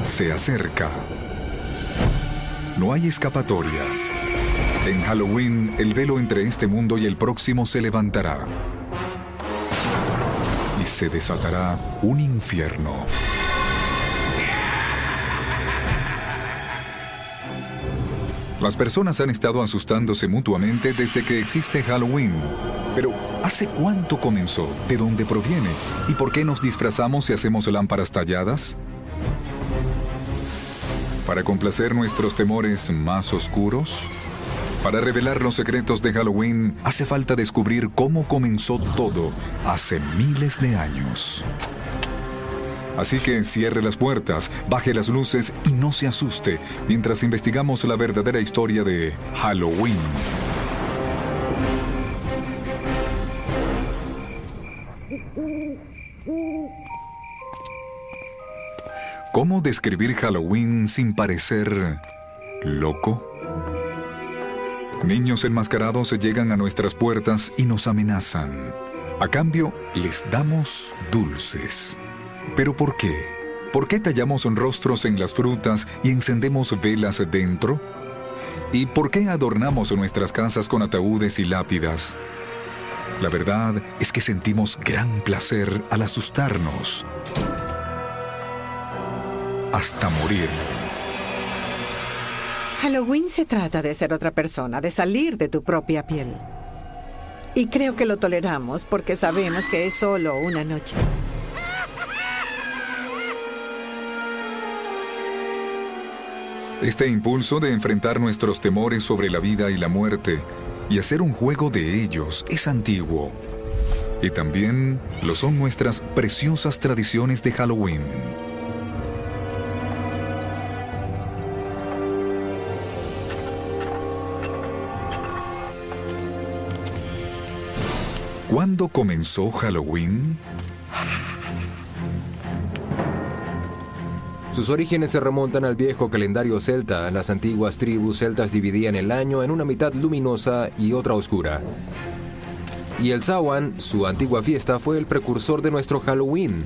se acerca. No hay escapatoria. En Halloween, el velo entre este mundo y el próximo se levantará. Y se desatará un infierno. Las personas han estado asustándose mutuamente desde que existe Halloween. Pero, ¿hace cuánto comenzó? ¿De dónde proviene? ¿Y por qué nos disfrazamos y hacemos lámparas talladas? ¿Para complacer nuestros temores más oscuros? Para revelar los secretos de Halloween, hace falta descubrir cómo comenzó todo hace miles de años. Así que cierre las puertas, baje las luces y no se asuste mientras investigamos la verdadera historia de Halloween. ¿Cómo describir Halloween sin parecer loco? Niños enmascarados llegan a nuestras puertas y nos amenazan. A cambio, les damos dulces. ¿Pero por qué? ¿Por qué tallamos rostros en las frutas y encendemos velas dentro? ¿Y por qué adornamos nuestras casas con ataúdes y lápidas? La verdad es que sentimos gran placer al asustarnos. Hasta morir. Halloween se trata de ser otra persona, de salir de tu propia piel. Y creo que lo toleramos porque sabemos que es solo una noche. Este impulso de enfrentar nuestros temores sobre la vida y la muerte y hacer un juego de ellos es antiguo. Y también lo son nuestras preciosas tradiciones de Halloween. ¿Cuándo comenzó Halloween? Sus orígenes se remontan al viejo calendario celta. Las antiguas tribus celtas dividían el año en una mitad luminosa y otra oscura. Y el Samhain, su antigua fiesta, fue el precursor de nuestro Halloween.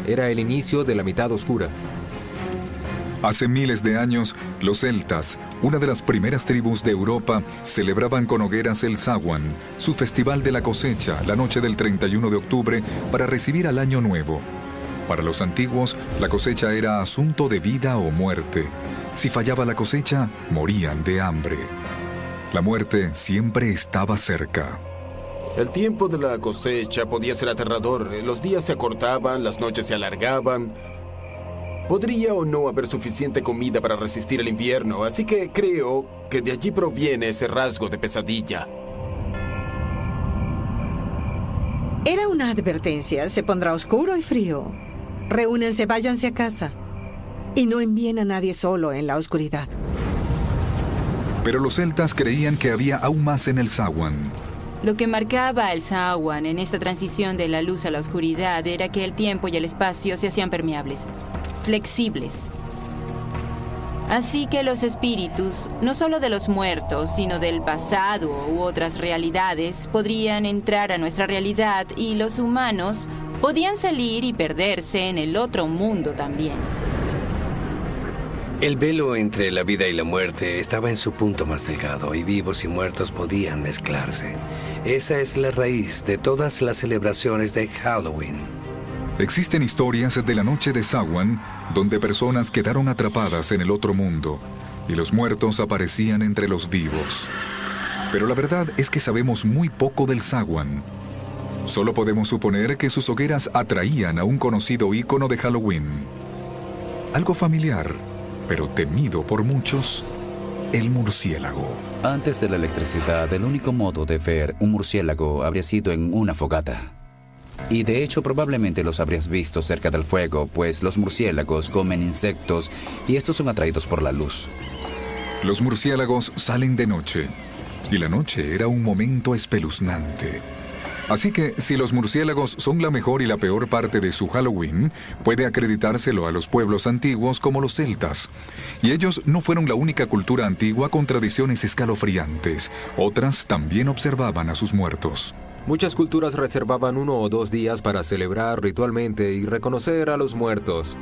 Era el inicio de la mitad oscura. Hace miles de años, los celtas, una de las primeras tribus de Europa, celebraban con hogueras el Samhain, su festival de la cosecha, la noche del 31 de octubre, para recibir al año nuevo. Para los antiguos, la cosecha era asunto de vida o muerte. Si fallaba la cosecha, morían de hambre. La muerte siempre estaba cerca. El tiempo de la cosecha podía ser aterrador. Los días se acortaban, las noches se alargaban. Podría o no haber suficiente comida para resistir el invierno, así que creo que de allí proviene ese rasgo de pesadilla. Era una advertencia, se pondrá oscuro y frío. Reúnense, váyanse a casa. Y no envíen a nadie solo en la oscuridad. Pero los celtas creían que había aún más en el Samhain. Lo que marcaba el Samhain en esta transición de la luz a la oscuridad era que el tiempo y el espacio se hacían permeables, flexibles. Así que los espíritus, no solo de los muertos, sino del pasado u otras realidades, podrían entrar a nuestra realidad y los humanos podían salir y perderse en el otro mundo también. El velo entre la vida y la muerte estaba en su punto más delgado y vivos y muertos podían mezclarse. Esa es la raíz de todas las celebraciones de Halloween. Existen historias de la noche de Samhain donde personas quedaron atrapadas en el otro mundo y los muertos aparecían entre los vivos. Pero la verdad es que sabemos muy poco del Samhain. Solo podemos suponer que sus hogueras atraían a un conocido ícono de Halloween. Algo familiar, pero temido por muchos, el murciélago. Antes de la electricidad, el único modo de ver un murciélago habría sido en una fogata. Y de hecho probablemente los habrías visto cerca del fuego, pues los murciélagos comen insectos y estos son atraídos por la luz. Los murciélagos salen de noche, y la noche era un momento espeluznante. Así que, si los murciélagos son la mejor y la peor parte de su Halloween, puede acreditárselo a los pueblos antiguos como los celtas. Y ellos no fueron la única cultura antigua con tradiciones escalofriantes. Otras también observaban a sus muertos. Muchas culturas reservaban 1 o 2 días para celebrar ritualmente y reconocer a los muertos.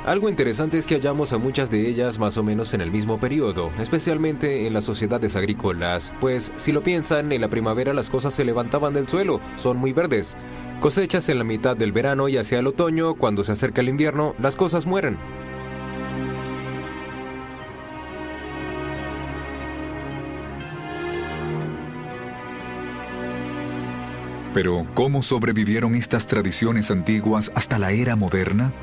Algo interesante es que hallamos a muchas de ellas más o menos en el mismo periodo, especialmente en las sociedades agrícolas, pues si lo piensan, en la primavera las cosas se levantaban del suelo, son muy verdes. Cosechas en la mitad del verano y hacia el otoño, cuando se acerca el invierno, las cosas mueren. Pero, ¿cómo sobrevivieron estas tradiciones antiguas hasta la era moderna?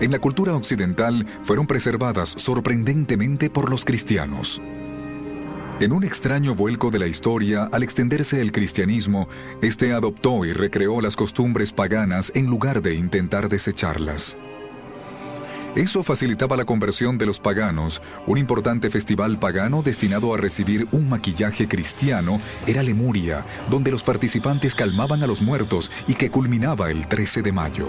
En la cultura occidental fueron preservadas sorprendentemente por los cristianos. En un extraño vuelco de la historia, al extenderse el cristianismo, este adoptó y recreó las costumbres paganas en lugar de intentar desecharlas. Eso facilitaba la conversión de los paganos. Un importante festival pagano destinado a recibir un maquillaje cristiano era Lemuria, donde los participantes calmaban a los muertos y que culminaba el 13 de mayo.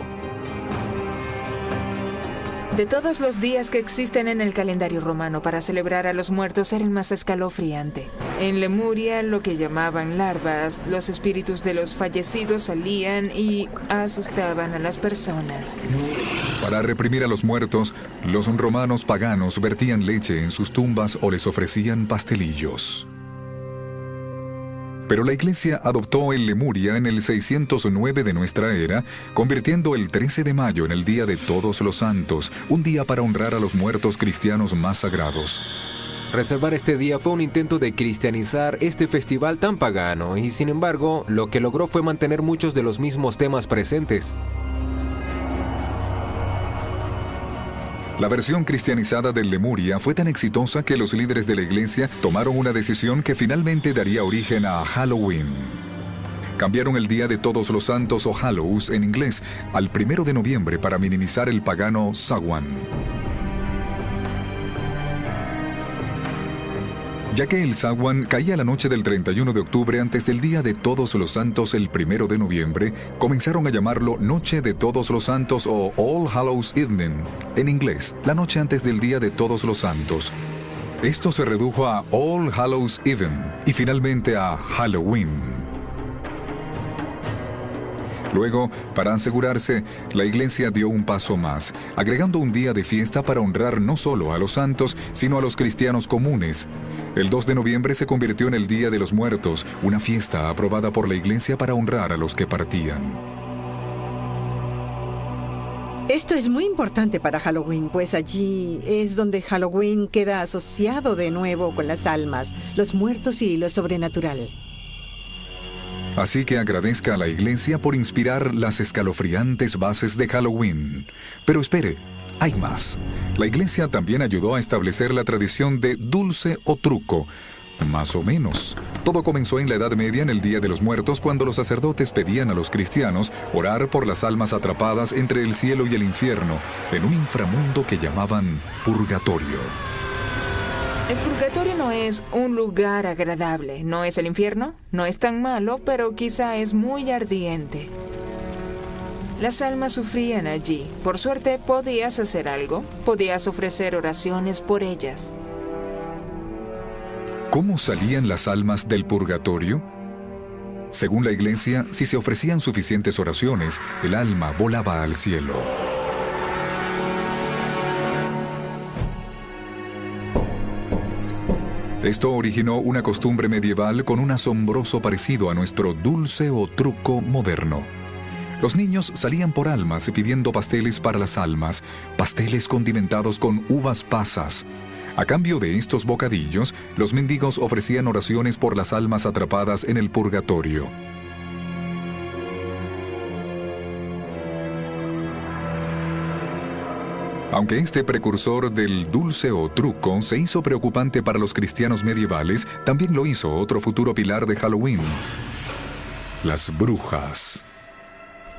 De todos los días que existen en el calendario romano para celebrar a los muertos era el más escalofriante. En Lemuria, lo que llamaban larvas, los espíritus de los fallecidos salían y asustaban a las personas. Para reprimir a los muertos, los romanos paganos vertían leche en sus tumbas o les ofrecían pastelillos. Pero la Iglesia adoptó el Lemuria en el 609 de nuestra era, convirtiendo el 13 de mayo en el Día de Todos los Santos, un día para honrar a los muertos cristianos más sagrados. Reservar este día fue un intento de cristianizar este festival tan pagano, y sin embargo, lo que logró fue mantener muchos de los mismos temas presentes. La versión cristianizada del Lemuria fue tan exitosa que los líderes de la Iglesia tomaron una decisión que finalmente daría origen a Halloween. Cambiaron el Día de Todos los Santos o Hallows en inglés al 1 de noviembre para minimizar el pagano Samhain. Ya que el Samhain caía la noche del 31 de octubre antes del Día de Todos los Santos el 1 de noviembre, comenzaron a llamarlo Noche de Todos los Santos o All Hallows Evening, en inglés, la noche antes del Día de Todos los Santos. Esto se redujo a All Hallows Even y finalmente a Halloween. Luego, para asegurarse, la Iglesia dio un paso más, agregando un día de fiesta para honrar no solo a los santos, sino a los cristianos comunes. El 2 de noviembre se convirtió en el Día de los Muertos, una fiesta aprobada por la Iglesia para honrar a los que partían. Esto es muy importante para Halloween, pues allí es donde Halloween queda asociado de nuevo con las almas, los muertos y lo sobrenatural. Así que agradezca a la Iglesia por inspirar las escalofriantes bases de Halloween. Pero espere, hay más. La Iglesia también ayudó a establecer la tradición de dulce o truco. Más o menos. Todo comenzó en la Edad Media, en el Día de los Muertos, cuando los sacerdotes pedían a los cristianos orar por las almas atrapadas entre el cielo y el infierno, en un inframundo que llamaban purgatorio. El purgatorio no es un lugar agradable, no es el infierno, no es tan malo, pero quizá es muy ardiente. Las almas sufrían allí. Por suerte, podías hacer algo, podías ofrecer oraciones por ellas. ¿Cómo salían las almas del purgatorio? Según la Iglesia, si se ofrecían suficientes oraciones, el alma volaba al cielo. Esto originó una costumbre medieval con un asombroso parecido a nuestro dulce o truco moderno. Los niños salían por almas pidiendo pasteles para las almas, pasteles condimentados con uvas pasas. A cambio de estos bocadillos, los mendigos ofrecían oraciones por las almas atrapadas en el purgatorio. Aunque este precursor del dulce o truco se hizo preocupante para los cristianos medievales, también lo hizo otro futuro pilar de Halloween: las brujas.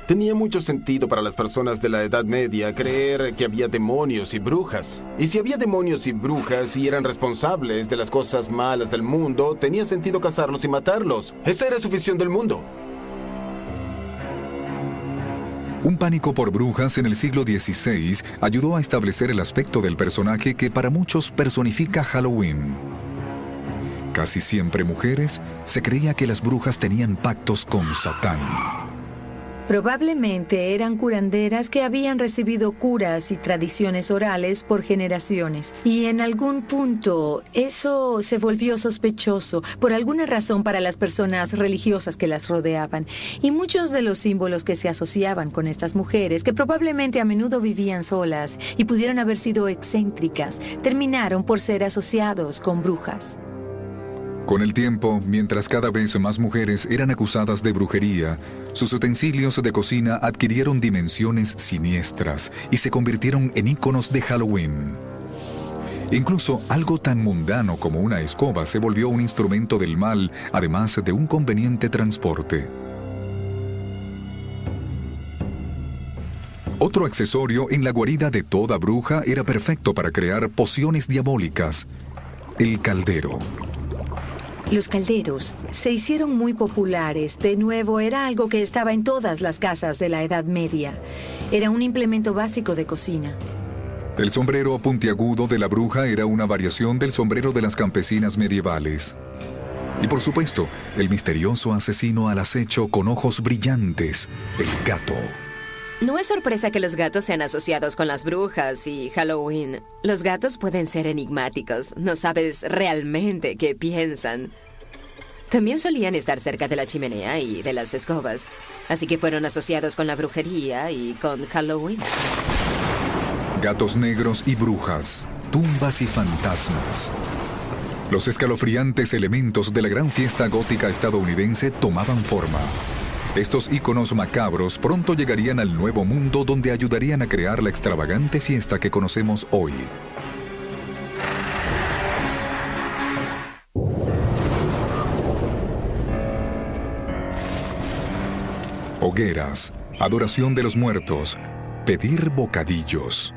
Tenía mucho sentido para las personas de la Edad Media creer que había demonios y brujas. Y si había demonios y brujas y eran responsables de las cosas malas del mundo, tenía sentido cazarlos y matarlos. Esa era su visión del mundo. Un pánico por brujas en el siglo XVI ayudó a establecer el aspecto del personaje que para muchos personifica Halloween. Casi siempre mujeres, se creía que las brujas tenían pactos con Satán. Probablemente eran curanderas que habían recibido curas y tradiciones orales por generaciones. Y en algún punto eso se volvió sospechoso por alguna razón para las personas religiosas que las rodeaban. Y muchos de los símbolos que se asociaban con estas mujeres, que probablemente a menudo vivían solas y pudieron haber sido excéntricas, terminaron por ser asociados con brujas. Con el tiempo, mientras cada vez más mujeres eran acusadas de brujería, sus utensilios de cocina adquirieron dimensiones siniestras y se convirtieron en íconos de Halloween. Incluso algo tan mundano como una escoba se volvió un instrumento del mal, además de un conveniente transporte. Otro accesorio en la guarida de toda bruja era perfecto para crear pociones diabólicas: el caldero. Los calderos se hicieron muy populares. De nuevo, era algo que estaba en todas las casas de la Edad Media. Era un implemento básico de cocina. El sombrero puntiagudo de la bruja era una variación del sombrero de las campesinas medievales. Y por supuesto, el misterioso asesino al acecho con ojos brillantes, el gato. No es sorpresa que los gatos sean asociados con las brujas y Halloween. Los gatos pueden ser enigmáticos. No sabes realmente qué piensan. También solían estar cerca de la chimenea y de las escobas. Así que fueron asociados con la brujería y con Halloween. Gatos negros y brujas, tumbas y fantasmas. Los escalofriantes elementos de la gran fiesta gótica estadounidense tomaban forma. Estos íconos macabros pronto llegarían al Nuevo Mundo, donde ayudarían a crear la extravagante fiesta que conocemos hoy. Hogueras, adoración de los muertos, pedir bocadillos.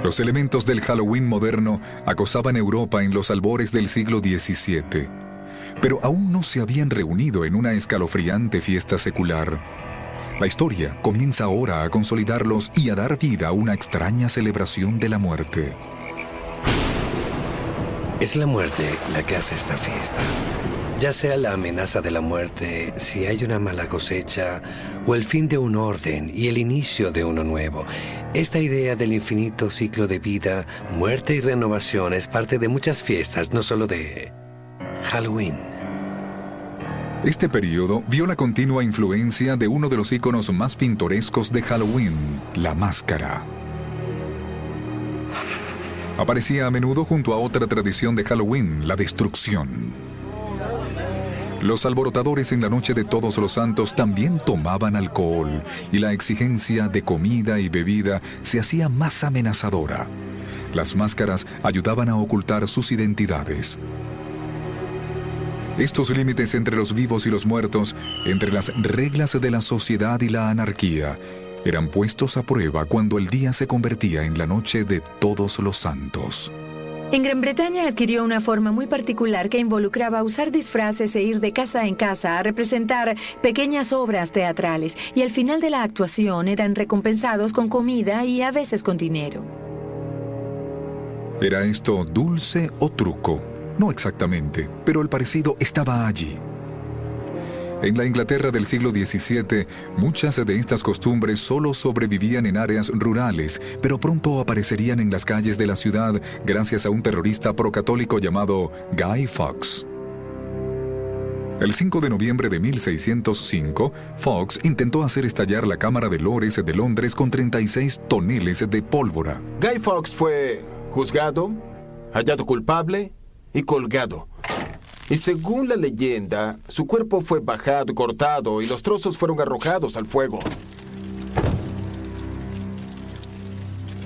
Los elementos del Halloween moderno acosaban Europa en los albores del siglo XVII. Pero aún no se habían reunido en una escalofriante fiesta secular. La historia comienza ahora a consolidarlos y a dar vida a una extraña celebración de la muerte. Es la muerte la que hace esta fiesta. Ya sea la amenaza de la muerte, si hay una mala cosecha, o el fin de un orden y el inicio de uno nuevo. Esta idea del infinito ciclo de vida, muerte y renovación es parte de muchas fiestas, no solo de Halloween. Este periodo vio la continua influencia de uno de los íconos más pintorescos de Halloween, la máscara. Aparecía a menudo junto a otra tradición de Halloween, la destrucción. Los alborotadores en la noche de Todos los Santos también tomaban alcohol, y la exigencia de comida y bebida se hacía más amenazadora. Las máscaras ayudaban a ocultar sus identidades. Estos límites entre los vivos y los muertos, entre las reglas de la sociedad y la anarquía, eran puestos a prueba cuando el día se convertía en la noche de Todos los Santos. En Gran Bretaña adquirió una forma muy particular que involucraba usar disfraces e ir de casa en casa a representar pequeñas obras teatrales, y al final de la actuación eran recompensados con comida y a veces con dinero. ¿Era esto dulce o truco? No exactamente, pero el parecido estaba allí. En la Inglaterra del siglo XVII, muchas de estas costumbres solo sobrevivían en áreas rurales, pero pronto aparecerían en las calles de la ciudad gracias a un terrorista procatólico llamado Guy Fawkes. El 5 de noviembre de 1605, Fawkes intentó hacer estallar la Cámara de Lores de Londres con 36 toneles de pólvora. Guy Fawkes fue juzgado, hallado culpable y colgado. Y según la leyenda, su cuerpo fue bajado, cortado y los trozos fueron arrojados al fuego.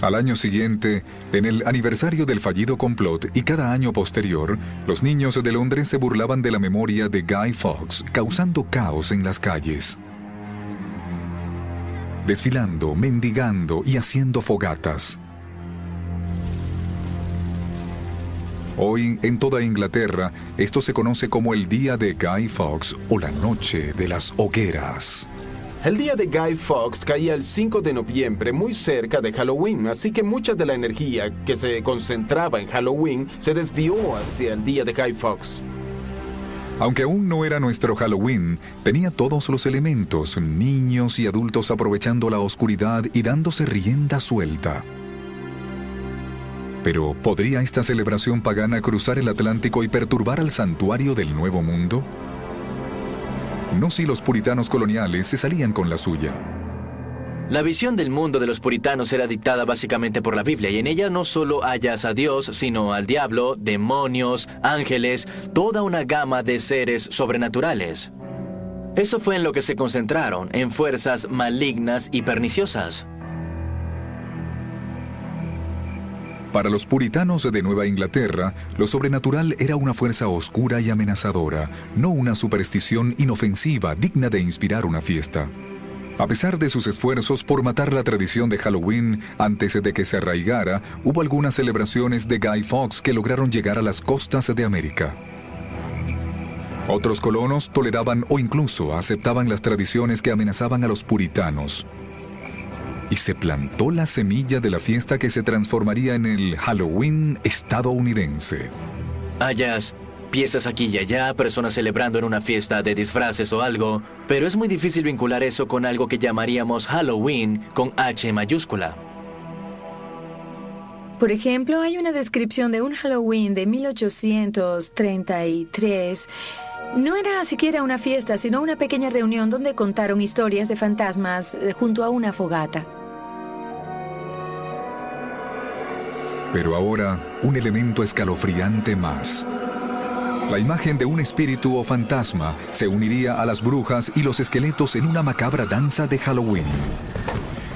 Al año siguiente, en el aniversario del fallido complot y cada año posterior, los niños de Londres se burlaban de la memoria de Guy Fawkes, causando caos en las calles. Desfilando, mendigando y haciendo fogatas. Hoy, en toda Inglaterra, esto se conoce como el Día de Guy Fawkes o la Noche de las Hogueras. El día de Guy Fawkes caía el 5 de noviembre, muy cerca de Halloween, así que mucha de la energía que se concentraba en Halloween se desvió hacia el día de Guy Fawkes. Aunque aún no era nuestro Halloween, tenía todos los elementos, niños y adultos aprovechando la oscuridad y dándose rienda suelta. Pero, ¿podría esta celebración pagana cruzar el Atlántico y perturbar al santuario del Nuevo Mundo? No si los puritanos coloniales se salían con la suya. La visión del mundo de los puritanos era dictada básicamente por la Biblia, y en ella no solo hallas a Dios, sino al diablo, demonios, ángeles, toda una gama de seres sobrenaturales. Eso fue en lo que se concentraron, en fuerzas malignas y perniciosas. Para los puritanos de Nueva Inglaterra, lo sobrenatural era una fuerza oscura y amenazadora, no una superstición inofensiva digna de inspirar una fiesta. A pesar de sus esfuerzos por matar la tradición de Halloween antes de que se arraigara, hubo algunas celebraciones de Guy Fawkes que lograron llegar a las costas de América. Otros colonos toleraban o incluso aceptaban las tradiciones que amenazaban a los puritanos. Y se plantó la semilla de la fiesta que se transformaría en el Halloween estadounidense. Hallas piezas aquí y allá, personas celebrando en una fiesta de disfraces o algo, pero es muy difícil vincular eso con algo que llamaríamos Halloween con H mayúscula. Por ejemplo, hay una descripción de un Halloween de 1833. No era siquiera una fiesta, sino una pequeña reunión donde contaron historias de fantasmas junto a una fogata. Pero ahora, un elemento escalofriante más. La imagen de un espíritu o fantasma se uniría a las brujas y los esqueletos en una macabra danza de Halloween.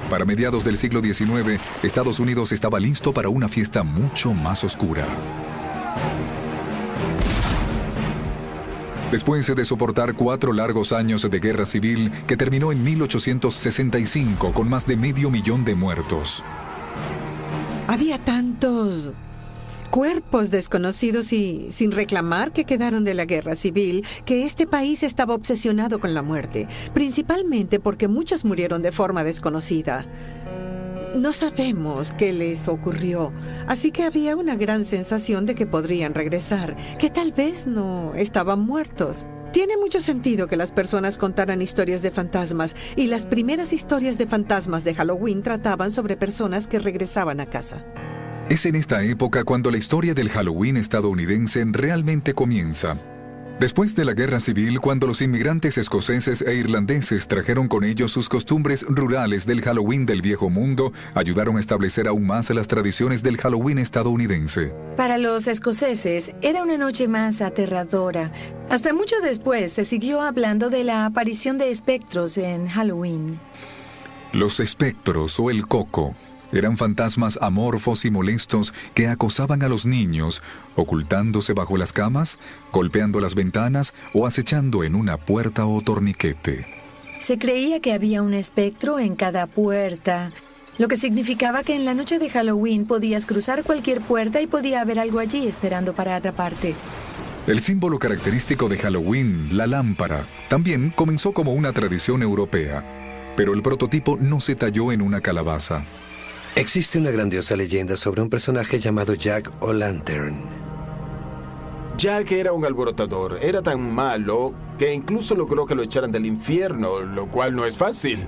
Para mediados del siglo XIX, Estados Unidos estaba listo para una fiesta mucho más oscura. Después de soportar 4 largos años de guerra civil que terminó en 1865 con más de 500,000 de muertos. Había tantos cuerpos desconocidos y sin reclamar que quedaron de la guerra civil, que este país estaba obsesionado con la muerte, principalmente porque muchos murieron de forma desconocida. No sabemos qué les ocurrió, así que había una gran sensación de que podrían regresar, que tal vez no estaban muertos. Tiene mucho sentido que las personas contaran historias de fantasmas, y las primeras historias de fantasmas de Halloween trataban sobre personas que regresaban a casa. Es en esta época cuando la historia del Halloween estadounidense realmente comienza. Después de la Guerra Civil, cuando los inmigrantes escoceses e irlandeses trajeron con ellos sus costumbres rurales del Halloween del Viejo Mundo, ayudaron a establecer aún más las tradiciones del Halloween estadounidense. Para los escoceses, era una noche más aterradora. Hasta mucho después se siguió hablando de la aparición de espectros en Halloween. Los espectros o el coco eran fantasmas amorfos y molestos que acosaban a los niños, ocultándose bajo las camas, golpeando las ventanas o acechando en una puerta o torniquete. Se creía que había un espectro en cada puerta, lo que significaba que en la noche de Halloween podías cruzar cualquier puerta y podía haber algo allí esperando para atraparte. El símbolo característico de Halloween, la lámpara, también comenzó como una tradición europea, pero el prototipo no se talló en una calabaza. Existe una grandiosa leyenda sobre un personaje llamado Jack O'Lantern. Jack era un alborotador. Era tan malo que incluso logró que lo echaran del infierno, lo cual no es fácil.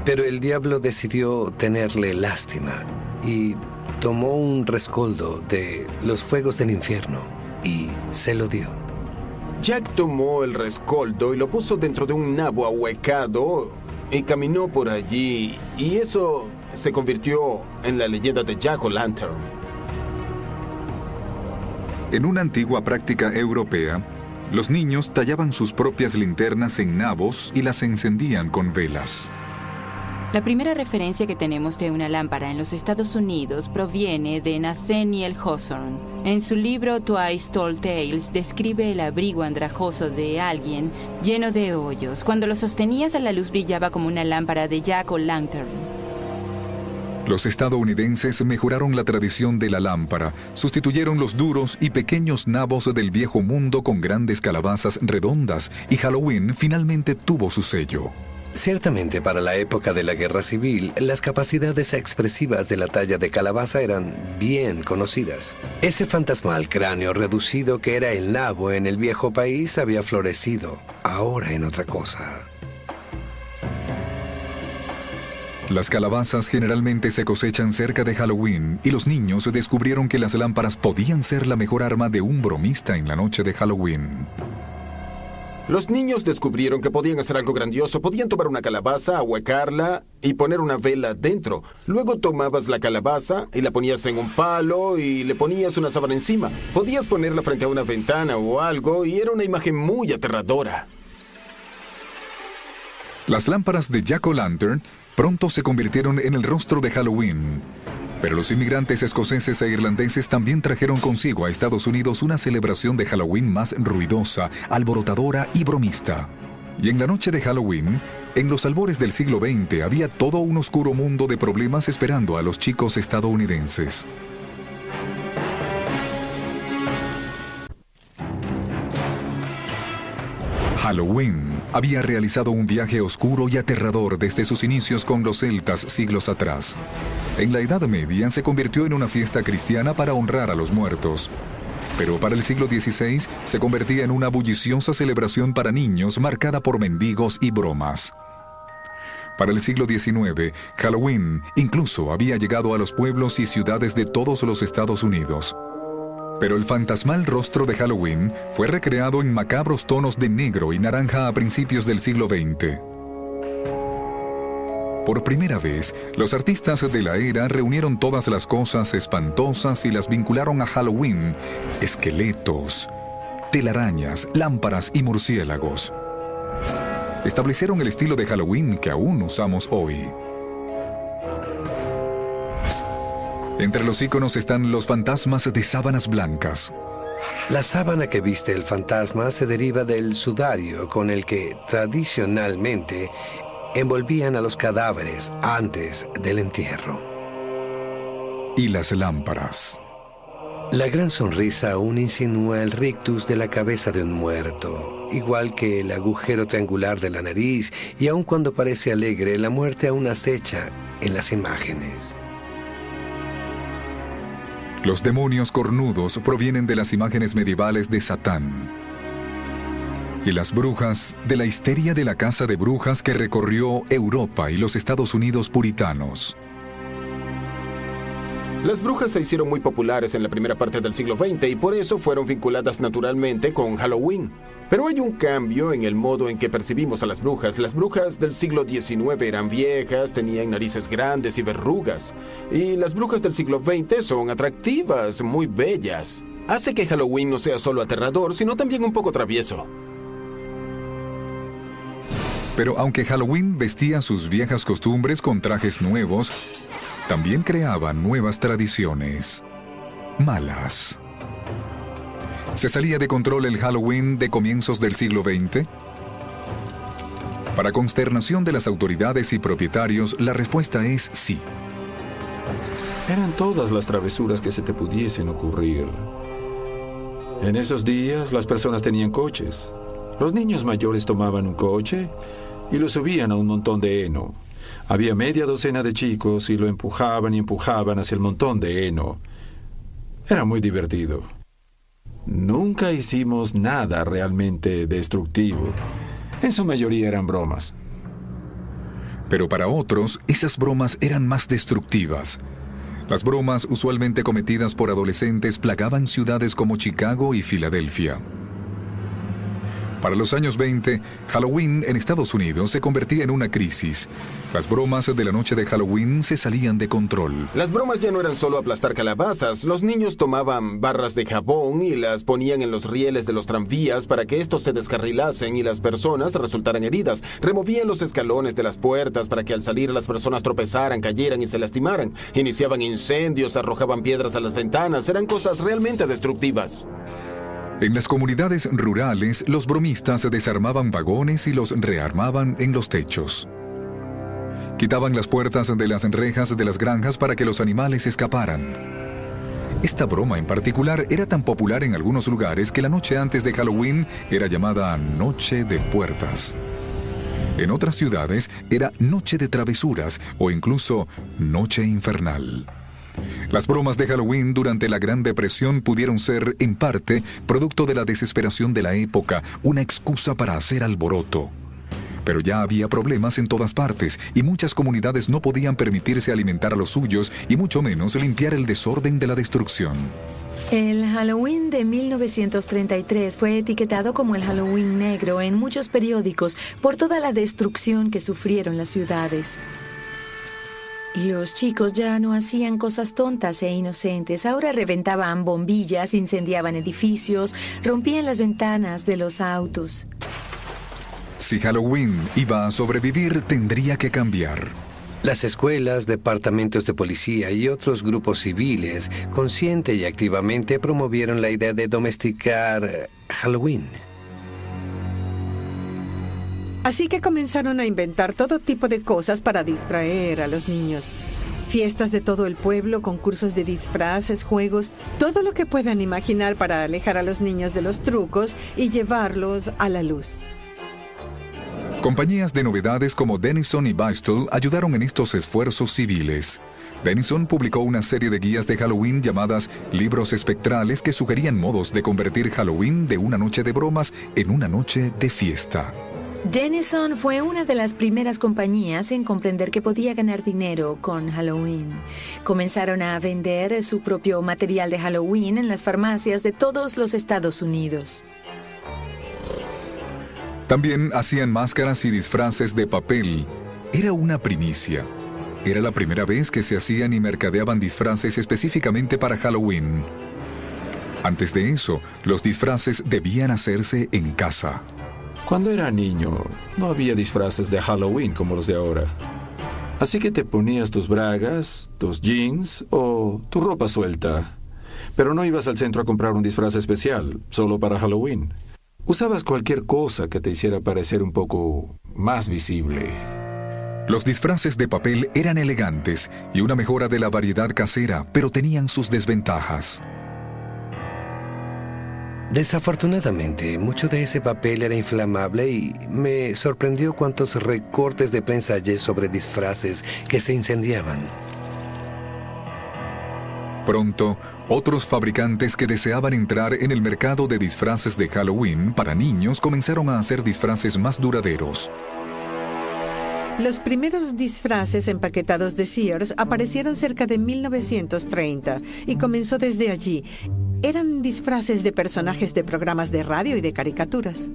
Pero el diablo decidió tenerle lástima y tomó un rescoldo de los fuegos del infierno y se lo dio. Jack tomó el rescoldo y lo puso dentro de un nabo ahuecado y caminó por allí, y eso se convirtió en la leyenda de Jack O'Lantern. En una antigua práctica europea, los niños tallaban sus propias linternas en nabos y las encendían con velas. La primera referencia que tenemos de una lámpara en los Estados Unidos proviene de Nathaniel Hawthorne. En su libro Twice Told Tales describe el abrigo andrajoso de alguien lleno de hoyos. Cuando lo sostenías, a la luz brillaba como una lámpara de Jack O'Lantern. Los estadounidenses mejoraron la tradición de la lámpara, sustituyeron los duros y pequeños nabos del Viejo Mundo con grandes calabazas redondas, y Halloween finalmente tuvo su sello. Ciertamente, para la época de la Guerra Civil, las capacidades expresivas de la talla de calabaza eran bien conocidas. Ese fantasmal cráneo reducido que era el nabo en el viejo país había florecido, ahora en otra cosa. Las calabazas generalmente se cosechan cerca de Halloween y los niños descubrieron que las lámparas podían ser la mejor arma de un bromista en la noche de Halloween. Los niños descubrieron que podían hacer algo grandioso. Podían tomar una calabaza, ahuecarla y poner una vela dentro. Luego tomabas la calabaza y la ponías en un palo y le ponías una sábana encima. Podías ponerla frente a una ventana o algo y era una imagen muy aterradora. Las lámparas de Jack-o'-lantern pronto se convirtieron en el rostro de Halloween. Pero los inmigrantes escoceses e irlandeses también trajeron consigo a Estados Unidos una celebración de Halloween más ruidosa, alborotadora y bromista. Y en la noche de Halloween, en los albores del siglo XX, había todo un oscuro mundo de problemas esperando a los chicos estadounidenses. Halloween había realizado un viaje oscuro y aterrador desde sus inicios con los celtas siglos atrás. En la Edad Media se convirtió en una fiesta cristiana para honrar a los muertos. Pero para el siglo XVI se convertía en una bulliciosa celebración para niños marcada por mendigos y bromas. Para el siglo XIX, Halloween incluso había llegado a los pueblos y ciudades de todos los Estados Unidos. Pero el fantasmal rostro de Halloween fue recreado en macabros tonos de negro y naranja a principios del siglo XX. Por primera vez, los artistas de la era reunieron todas las cosas espantosas y las vincularon a Halloween: esqueletos, telarañas, lámparas y murciélagos. Establecieron el estilo de Halloween que aún usamos hoy. Entre los íconos están los fantasmas de sábanas blancas. La sábana que viste el fantasma se deriva del sudario con el que tradicionalmente envolvían a los cadáveres antes del entierro. Y las lámparas. La gran sonrisa aún insinúa el rictus de la cabeza de un muerto, igual que el agujero triangular de la nariz, y aun cuando parece alegre, la muerte aún acecha en las imágenes. Los demonios cornudos provienen de las imágenes medievales de Satán. Y las brujas, de la histeria de la casa de brujas que recorrió Europa y los Estados Unidos puritanos. Las brujas se hicieron muy populares en la primera parte del siglo XX y por eso fueron vinculadas naturalmente con Halloween. Pero hay un cambio en el modo en que percibimos a las brujas. Las brujas del siglo XIX eran viejas, tenían narices grandes y verrugas. Y las brujas del siglo XX son atractivas, muy bellas. Hace que Halloween no sea solo aterrador, sino también un poco travieso. Pero aunque Halloween vestía sus viejas costumbres con trajes nuevos, también creaba nuevas tradiciones malas. ¿Se salía de control el Halloween de comienzos del siglo XX? Para consternación de las autoridades y propietarios, la respuesta es sí. Eran todas las travesuras que se te pudiesen ocurrir. En esos días, las personas tenían coches. Los niños mayores tomaban un coche y lo subían a un montón de heno. Había media docena de chicos y lo empujaban y empujaban hacia el montón de heno. Era muy divertido. Nunca hicimos nada realmente destructivo. En su mayoría eran bromas. Pero para otros, esas bromas eran más destructivas. Las bromas, usualmente cometidas por adolescentes, plagaban ciudades como Chicago y Filadelfia. Para los años 20, Halloween en Estados Unidos se convertía en una crisis. Las bromas de la noche de Halloween se salían de control. Las bromas ya no eran solo aplastar calabazas. Los niños tomaban barras de jabón y las ponían en los rieles de los tranvías para que estos se descarrilasen y las personas resultaran heridas. Removían los escalones de las puertas para que al salir las personas tropezaran, cayeran y se lastimaran. Iniciaban incendios, arrojaban piedras a las ventanas. Eran cosas realmente destructivas. En las comunidades rurales, los bromistas desarmaban vagones y los rearmaban en los techos. Quitaban las puertas de las rejas de las granjas para que los animales escaparan. Esta broma en particular era tan popular en algunos lugares que la noche antes de Halloween era llamada Noche de Puertas. En otras ciudades era Noche de Travesuras o incluso Noche Infernal. Las bromas de Halloween durante la Gran Depresión pudieron ser, en parte, producto de la desesperación de la época, una excusa para hacer alboroto. Pero ya había problemas en todas partes y muchas comunidades no podían permitirse alimentar a los suyos y mucho menos limpiar el desorden de la destrucción. El Halloween de 1933 fue etiquetado como el Halloween negro en muchos periódicos por toda la destrucción que sufrieron las ciudades. Los chicos ya no hacían cosas tontas e inocentes. Ahora reventaban bombillas, incendiaban edificios, rompían las ventanas de los autos. Si Halloween iba a sobrevivir, tendría que cambiar. Las escuelas, departamentos de policía y otros grupos civiles, consciente y activamente promovieron la idea de domesticar Halloween. Así que comenzaron a inventar todo tipo de cosas para distraer a los niños. Fiestas de todo el pueblo, concursos de disfraces, juegos, todo lo que puedan imaginar para alejar a los niños de los trucos y llevarlos a la luz. Compañías de novedades como Denison y Bristol ayudaron en estos esfuerzos civiles. Denison publicó una serie de guías de Halloween llamadas Libros Espectrales que sugerían modos de convertir Halloween de una noche de bromas en una noche de fiesta. Denison fue una de las primeras compañías en comprender que podía ganar dinero con Halloween. Comenzaron a vender su propio material de Halloween en las farmacias de todos los Estados Unidos. También hacían máscaras y disfraces de papel. Era una primicia. Era la primera vez que se hacían y mercadeaban disfraces específicamente para Halloween. Antes de eso, los disfraces debían hacerse en casa. Cuando era niño, no había disfraces de Halloween como los de ahora. Así que te ponías tus bragas, tus jeans o tu ropa suelta. Pero no ibas al centro a comprar un disfraz especial, solo para Halloween. Usabas cualquier cosa que te hiciera parecer un poco más visible. Los disfraces de papel eran elegantes y una mejora de la variedad casera, pero tenían sus desventajas. Desafortunadamente, mucho de ese papel era inflamable y me sorprendió cuántos recortes de prensa hallé sobre disfraces que se incendiaban. Pronto, otros fabricantes que deseaban entrar en el mercado de disfraces de Halloween para niños comenzaron a hacer disfraces más duraderos. Los primeros disfraces empaquetados de Sears aparecieron cerca de 1930 y comenzó desde allí. Eran disfraces de personajes de programas de radio y de caricaturas.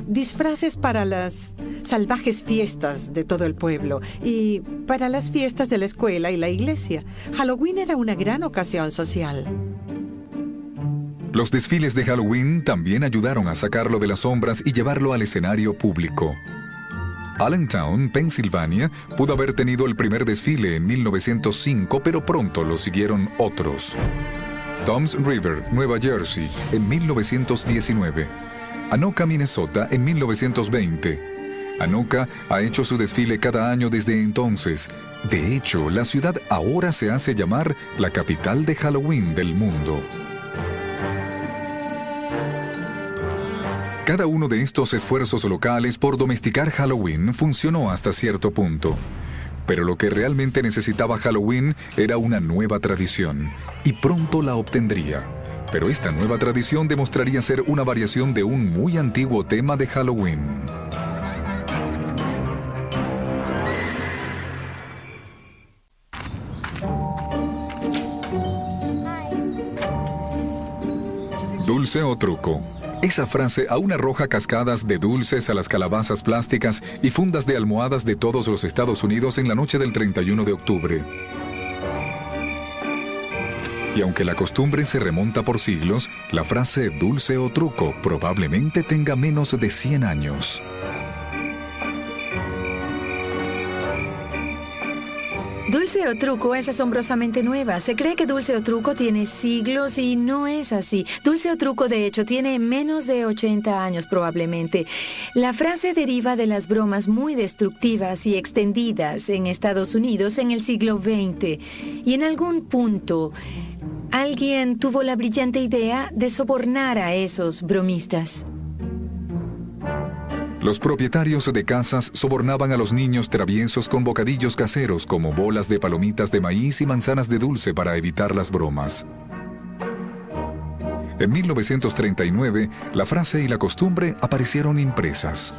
Disfraces para las salvajes fiestas de todo el pueblo y para las fiestas de la escuela y la iglesia. Halloween era una gran ocasión social. Los desfiles de Halloween también ayudaron a sacarlo de las sombras y llevarlo al escenario público. Allentown, Pensilvania, pudo haber tenido el primer desfile en 1905, pero pronto lo siguieron otros. Toms River, Nueva Jersey, en 1919. Anoka, Minnesota, en 1920. Anoka ha hecho su desfile cada año desde entonces. De hecho, la ciudad ahora se hace llamar la capital de Halloween del mundo. Cada uno de estos esfuerzos locales por domesticar Halloween funcionó hasta cierto punto. Pero lo que realmente necesitaba Halloween era una nueva tradición, y pronto la obtendría. Pero esta nueva tradición demostraría ser una variación de un muy antiguo tema de Halloween. Dulce o truco. Esa frase aún arroja cascadas de dulces a las calabazas plásticas y fundas de almohadas de todos los Estados Unidos en la noche del 31 de octubre. Y aunque la costumbre se remonta por siglos, la frase dulce o truco probablemente tenga menos de 100 años. Dulce o truco es asombrosamente nueva. Se cree que dulce o truco tiene siglos y no es así. Dulce o truco, de hecho, tiene menos de 80 años probablemente. La frase deriva de las bromas muy destructivas y extendidas en Estados Unidos en el siglo XX. Y en algún punto, alguien tuvo la brillante idea de sobornar a esos bromistas. Los propietarios de casas sobornaban a los niños traviesos con bocadillos caseros como bolas de palomitas de maíz y manzanas de dulce para evitar las bromas. En 1939, la frase y la costumbre aparecieron impresas.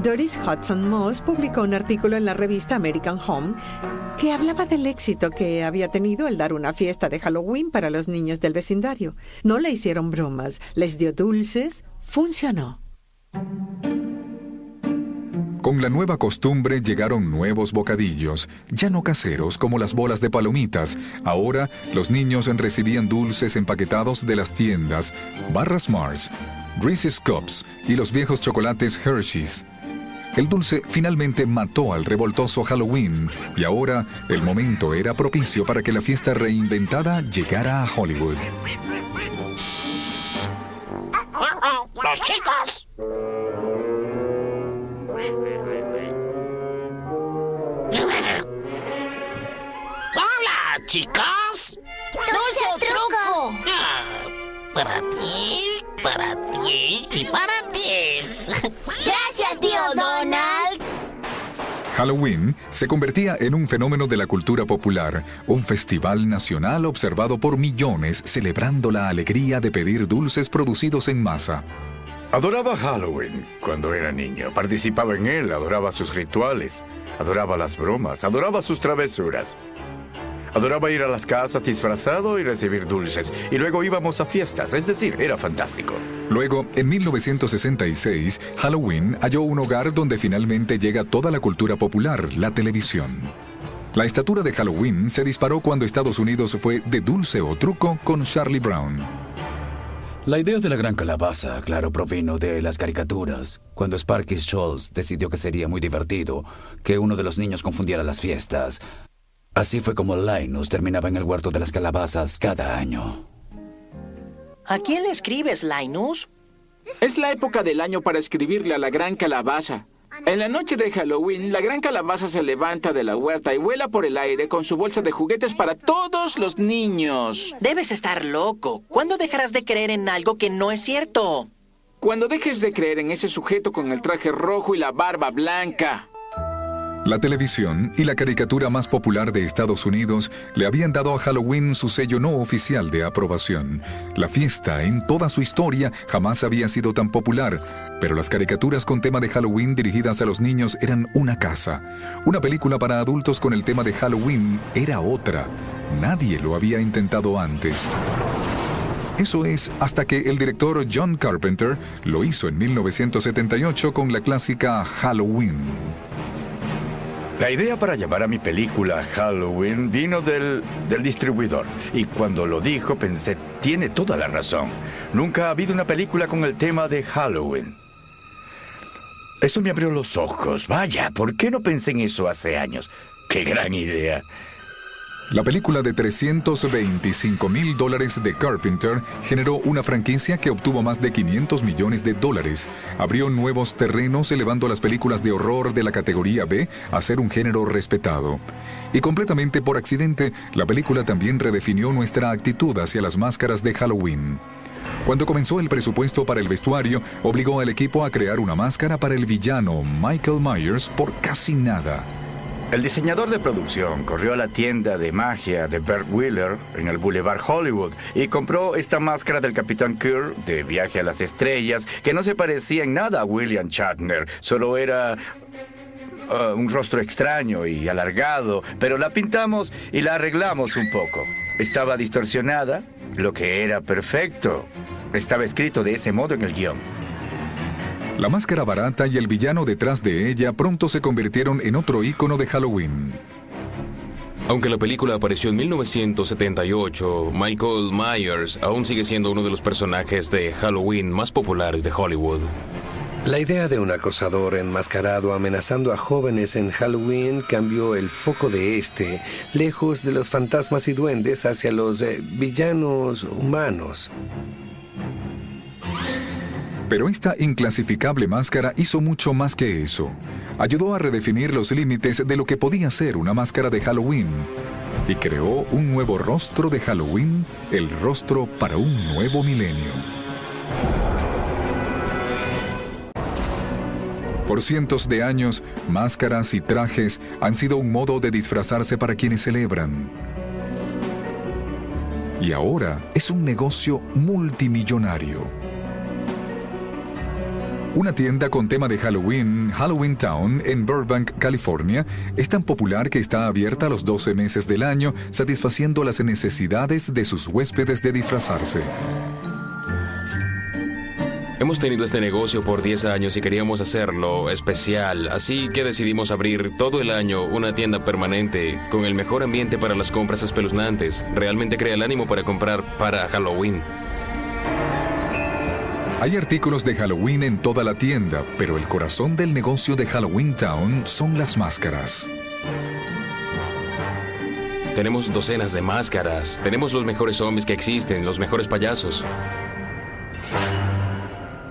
Doris Hudson Moss publicó un artículo en la revista American Home que hablaba del éxito que había tenido el dar una fiesta de Halloween para los niños del vecindario. No le hicieron bromas, les dio dulces, funcionó. Con la nueva costumbre llegaron nuevos bocadillos, ya no caseros como las bolas de palomitas. Ahora los niños recibían dulces empaquetados de las tiendas, barras Mars, Reese's Cups y los viejos chocolates Hershey's. El dulce finalmente mató al revoltoso Halloween y ahora el momento era propicio para que la fiesta reinventada llegara a Hollywood. ¡Los chicos! ¡Hola, chicos! ¡Dulce o truco! Para ti y para ti. ¡Gracias, tío Donald! Halloween se convertía en un fenómeno de la cultura popular, un festival nacional observado por millones celebrando la alegría de pedir dulces producidos en masa. Adoraba Halloween cuando era niño. Participaba en él, adoraba sus rituales, adoraba las bromas, adoraba sus travesuras. Adoraba ir a las casas disfrazado y recibir dulces. Y luego íbamos a fiestas, es decir, era fantástico. Luego, en 1966, Halloween halló un hogar donde finalmente llega toda la cultura popular, la televisión. La estatura de Halloween se disparó cuando Estados Unidos fue de dulce o truco con Charlie Brown. La idea de la gran calabaza, claro, provino de las caricaturas, cuando Sparky Schultz decidió que sería muy divertido que uno de los niños confundiera las fiestas. Así fue como Linus terminaba en el huerto de las calabazas cada año. ¿A quién le escribes, Linus? Es la época del año para escribirle a la gran calabaza. En la noche de Halloween, la gran calabaza se levanta de la huerta y vuela por el aire con su bolsa de juguetes para todos los niños. Debes estar loco. ¿Cuándo dejarás de creer en algo que no es cierto? Cuando dejes de creer en ese sujeto con el traje rojo y la barba blanca. La televisión y la caricatura más popular de Estados Unidos le habían dado a Halloween su sello no oficial de aprobación. La fiesta, en toda su historia, jamás había sido tan popular, pero las caricaturas con tema de Halloween dirigidas a los niños eran una casa. Una película para adultos con el tema de Halloween era otra. Nadie lo había intentado antes. Eso es hasta que el director John Carpenter lo hizo en 1978 con la clásica Halloween. La idea para llamar a mi película Halloween vino del distribuidor. Y cuando lo dijo pensé, tiene toda la razón. Nunca ha habido una película con el tema de Halloween. Eso me abrió los ojos. Vaya, ¿por qué no pensé en eso hace años? ¡Qué gran idea! La película de $325,000 de Carpenter generó una franquicia que obtuvo más de $500 millones. Abrió nuevos terrenos elevando las películas de horror de la categoría B a ser un género respetado. Y completamente por accidente, la película también redefinió nuestra actitud hacia las máscaras de Halloween. Cuando comenzó el presupuesto para el vestuario, obligó al equipo a crear una máscara para el villano Michael Myers por casi nada. El diseñador de producción corrió a la tienda de magia de Bert Wheeler en el Boulevard Hollywood y compró esta máscara del Capitán Kirk de Viaje a las Estrellas, que no se parecía en nada a William Shatner, solo era un rostro extraño y alargado, pero la pintamos y la arreglamos un poco. Estaba distorsionada, lo que era perfecto. Estaba escrito de ese modo en el guión. La máscara barata y el villano detrás de ella pronto se convirtieron en otro ícono de Halloween. Aunque la película apareció en 1978, Michael Myers aún sigue siendo uno de los personajes de Halloween más populares de Hollywood. La idea de un acosador enmascarado amenazando a jóvenes en Halloween cambió el foco de lejos de los fantasmas y duendes, hacia los villanos humanos. Pero esta inclasificable máscara hizo mucho más que eso. Ayudó a redefinir los límites de lo que podía ser una máscara de Halloween. Y creó un nuevo rostro de Halloween, el rostro para un nuevo milenio. Por cientos de años, máscaras y trajes han sido un modo de disfrazarse para quienes celebran. Y ahora es un negocio multimillonario. Una tienda con tema de Halloween, Halloween Town, en Burbank, California, es tan popular que está abierta los 12 meses del año, satisfaciendo las necesidades de sus huéspedes de disfrazarse. Hemos tenido este negocio por 10 años y queríamos hacerlo especial, así que decidimos abrir todo el año una tienda permanente con el mejor ambiente para las compras espeluznantes. Realmente crea el ánimo para comprar para Halloween. Hay artículos de Halloween en toda la tienda, pero el corazón del negocio de Halloween Town son las máscaras. Tenemos docenas de máscaras, tenemos los mejores zombies que existen, los mejores payasos.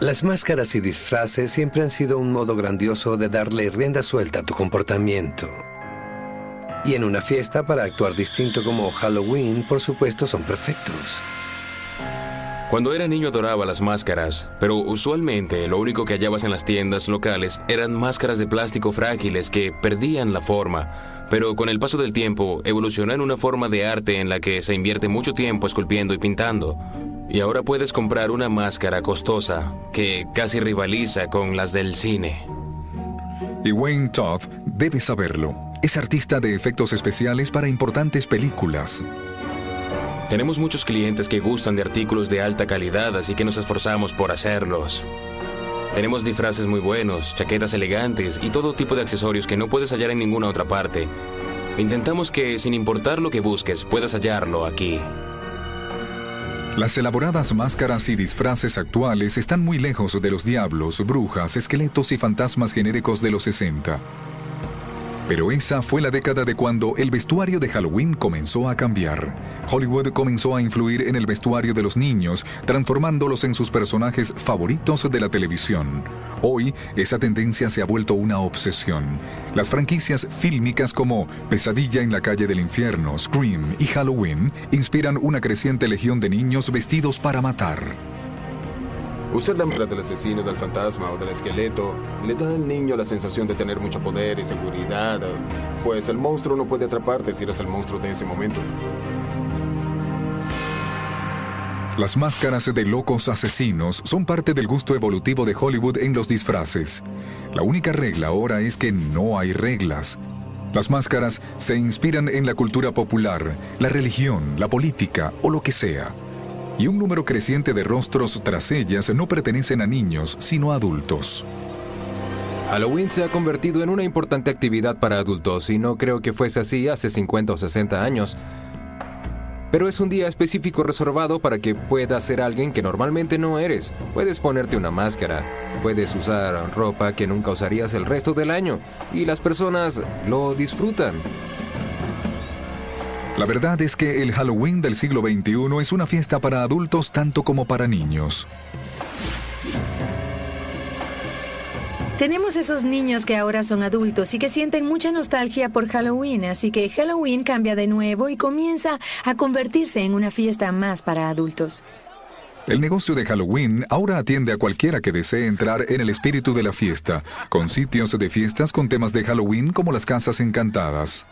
Las máscaras y disfraces siempre han sido un modo grandioso de darle rienda suelta a tu comportamiento. Y en una fiesta para actuar distinto como Halloween, por supuesto, son perfectos. Cuando era niño adoraba las máscaras, pero usualmente lo único que hallabas en las tiendas locales eran máscaras de plástico frágiles que perdían la forma. Pero con el paso del tiempo evolucionó en una forma de arte en la que se invierte mucho tiempo esculpiendo y pintando. Y ahora puedes comprar una máscara costosa que casi rivaliza con las del cine. Y Wayne Todd debe saberlo. Es artista de efectos especiales para importantes películas. Tenemos muchos clientes que gustan de artículos de alta calidad, así que nos esforzamos por hacerlos. Tenemos disfraces muy buenos, chaquetas elegantes y todo tipo de accesorios que no puedes hallar en ninguna otra parte. Intentamos que, sin importar lo que busques, puedas hallarlo aquí. Las elaboradas máscaras y disfraces actuales están muy lejos de los diablos, brujas, esqueletos y fantasmas genéricos de los 60. Pero esa fue la década de cuando el vestuario de Halloween comenzó a cambiar. Hollywood comenzó a influir en el vestuario de los niños, transformándolos en sus personajes favoritos de la televisión. Hoy, esa tendencia se ha vuelto una obsesión. Las franquicias fílmicas como Pesadilla en la calle del infierno, Scream y Halloween inspiran una creciente legión de niños vestidos para matar. Usar la máscara del asesino, del fantasma o del esqueleto le da al niño la sensación de tener mucho poder y seguridad, pues el monstruo no puede atraparte si eres el monstruo de ese momento. Las máscaras de locos asesinos son parte del gusto evolutivo de Hollywood en los disfraces. La única regla ahora es que no hay reglas. Las máscaras se inspiran en la cultura popular, la religión, la política o lo que sea. Y un número creciente de rostros tras ellas no pertenecen a niños, sino a adultos. Halloween se ha convertido en una importante actividad para adultos y no creo que fuese así hace 50 o 60 años. Pero es un día específico reservado para que puedas ser alguien que normalmente no eres. Puedes ponerte una máscara, puedes usar ropa que nunca usarías el resto del año y las personas lo disfrutan. La verdad es que el Halloween del siglo XXI es una fiesta para adultos tanto como para niños. Tenemos esos niños que ahora son adultos y que sienten mucha nostalgia por Halloween, así que Halloween cambia de nuevo y comienza a convertirse en una fiesta más para adultos. El negocio de Halloween ahora atiende a cualquiera que desee entrar en el espíritu de la fiesta, con sitios de fiestas con temas de Halloween como las Casas Encantadas.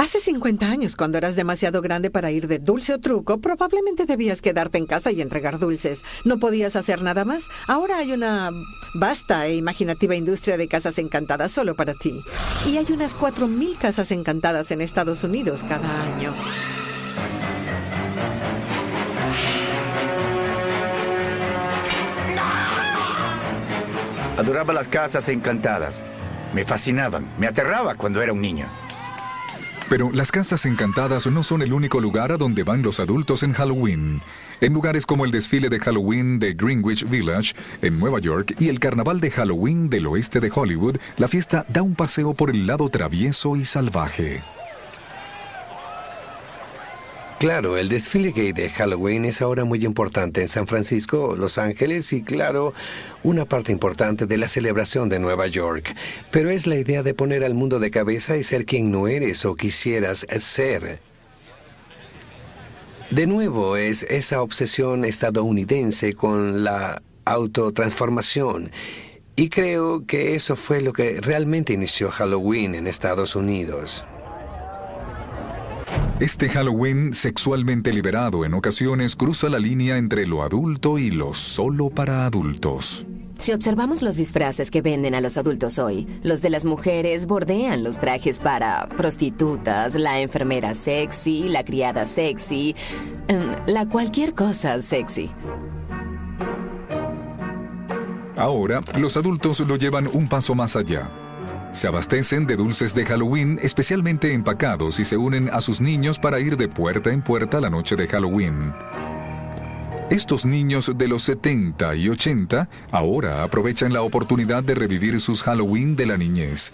Hace 50 años, cuando eras demasiado grande para ir de dulce o truco, probablemente debías quedarte en casa y entregar dulces. No podías hacer nada más. Ahora hay una vasta e imaginativa industria de casas encantadas solo para ti. Y hay unas 4,000 casas encantadas en Estados Unidos cada año. Adoraba las Casas Encantadas. Me fascinaban, me aterraba cuando era un niño. Pero las Casas Encantadas no son el único lugar a donde van los adultos en Halloween. En lugares como el desfile de Halloween de Greenwich Village, en Nueva York, y el carnaval de Halloween del oeste de Hollywood, la fiesta da un paseo por el lado travieso y salvaje. Claro, el desfile gay de Halloween es ahora muy importante en San Francisco, Los Ángeles y, claro, una parte importante de la celebración de Nueva York. Pero es la idea de poner al mundo de cabeza y ser quien no eres o quisieras ser. De nuevo, es esa obsesión estadounidense con la autotransformación. Y creo que eso fue lo que realmente inició Halloween en Estados Unidos. Este Halloween sexualmente liberado en ocasiones cruza la línea entre lo adulto y lo solo para adultos. Si observamos los disfraces que venden a los adultos hoy, los de las mujeres bordean los trajes para prostitutas, la enfermera sexy, la criada sexy, la cualquier cosa sexy. Ahora, los adultos lo llevan un paso más allá. Se abastecen de dulces de Halloween especialmente empacados y se unen a sus niños para ir de puerta en puerta la noche de Halloween. Estos niños de los 70 y 80 ahora aprovechan la oportunidad de revivir sus Halloween de la niñez,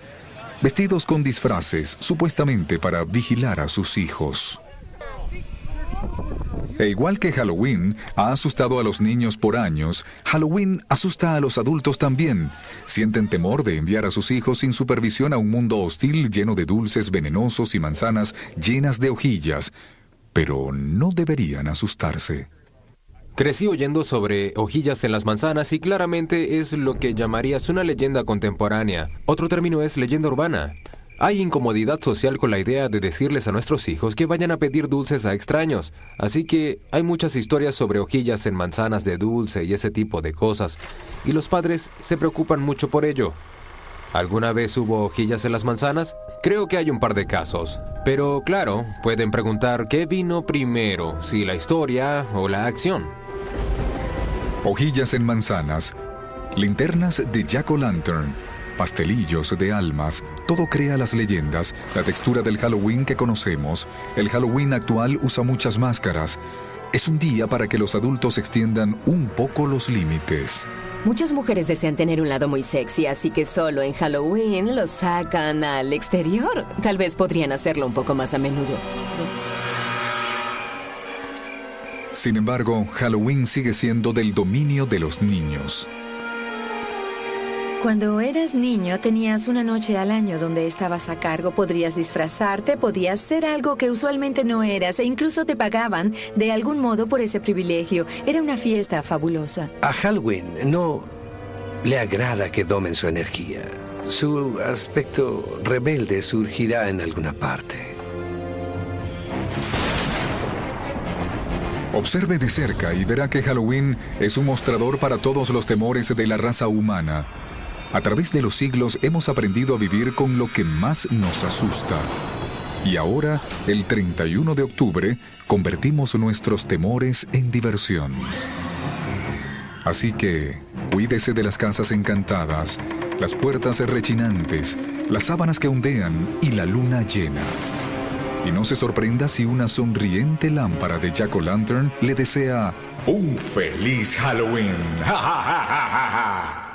vestidos con disfraces supuestamente para vigilar a sus hijos. E igual que Halloween ha asustado a los niños por años, Halloween asusta a los adultos también. Sienten temor de enviar a sus hijos sin supervisión a un mundo hostil lleno de dulces venenosos y manzanas llenas de hojillas. Pero no deberían asustarse. Crecí oyendo sobre hojillas en las manzanas y claramente es lo que llamarías una leyenda contemporánea. Otro término es leyenda urbana. Hay incomodidad social con la idea de decirles a nuestros hijos que vayan a pedir dulces a extraños. Así que hay muchas historias sobre hojillas en manzanas de dulce y ese tipo de cosas. Y los padres se preocupan mucho por ello. ¿Alguna vez hubo hojillas en las manzanas? Creo que hay un par de casos. Pero claro, pueden preguntar qué vino primero, si la historia o la acción. Hojillas en manzanas, linternas de jack-o'-lantern, pastelillos de almas, todo crea las leyendas, la textura del Halloween que conocemos. El Halloween actual usa muchas máscaras. Es un día para que los adultos extiendan un poco los límites. Muchas mujeres desean tener un lado muy sexy, así que solo en Halloween lo sacan al exterior. Tal vez podrían hacerlo un poco más a menudo. Sin embargo, Halloween sigue siendo del dominio de los niños. Cuando eras niño, tenías una noche al año donde estabas a cargo, podrías disfrazarte, podías ser algo que usualmente no eras e incluso te pagaban de algún modo por ese privilegio. Era una fiesta fabulosa. A Halloween no le agrada que domen su energía. Su aspecto rebelde surgirá en alguna parte. Observe de cerca y verá que Halloween es un mostrador para todos los temores de la raza humana. A través de los siglos hemos aprendido a vivir con lo que más nos asusta. Y ahora, el 31 de octubre, convertimos nuestros temores en diversión. Así que, cuídese de las casas encantadas, las puertas rechinantes, las sábanas que ondean y la luna llena. Y no se sorprenda si una sonriente lámpara de jack-o'-lantern le desea un feliz Halloween. ¡Ja, ja, ja, ja, ja!